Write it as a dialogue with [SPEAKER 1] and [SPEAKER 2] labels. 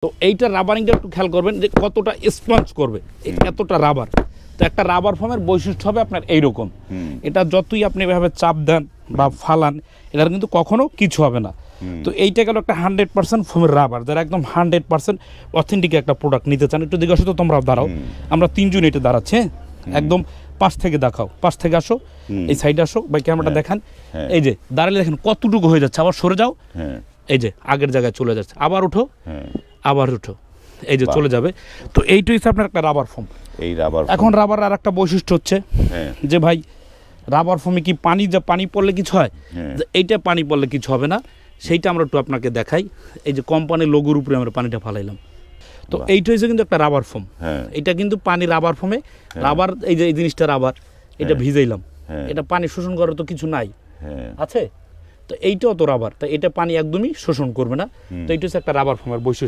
[SPEAKER 1] তো এইটা রাবারিংটা একটু খেয়াল করবেন যে কতটা স্পঞ্জ করবে, এতটা রাবার। তো একটা রাবার ফোমের বৈশিষ্ট্য হবে আপনার এইরকম, এটা যতই আপনি এভাবে চাপ দেন বা ফালান, এটার কিন্তু কখনো কিছু হবে না। তো এইটা গেল একটা 100% ফোমের রাবার, যারা একদম 100% অথেন্টিক একটা প্রোডাক্ট নিতে চান। একটু দিকে আসো তো, তোমরাও দাঁড়াও, আমরা তিনজন এটা দাঁড়াচ্ছি, একদম পাশ থেকে দেখাও, পাশ থেকে আসো, এই সাইডে আসো, বা ক্যামেরাটা দেখান। এই যে দাঁড়ালে দেখেন কতটুকু হয়ে যাচ্ছে, আবার সরে যাও, এই যে আগের জায়গায় চলে যাচ্ছে, আবার উঠো, আবার উঠো, এই যে চলে যাবে। তো এইটাই হচ্ছে আপনার একটা রাবার ফোম।
[SPEAKER 2] এই রাবার
[SPEAKER 1] এখন রাবার আর একটা বৈশিষ্ট্য হচ্ছে যে ভাই রাবার ফোমে কি পানি পড়লে কিছু হয়, যে এইটা পানি পড়লে কিছু হবে না, সেইটা আমরা একটু আপনাকে দেখাই। এই যে কোম্পানির লোগোর উপরে আমরা পানিটা ফালাইলাম। তো এইটা হচ্ছে কিন্তু একটা রাবার ফোম, এটা কিন্তু পানি রাবার ফোমে রাবার, এই যে এই জিনিসটা রাবার, এটা ভিজাইলাম, এটা পানি শোষণ করার তো কিছু নাই আছে, তো এইটাও তো রাবার, তো এটা পানি একদমই শোষণ করবে না। তো এইটা হচ্ছে একটা রাবার ফোমের বৈশিষ্ট্য।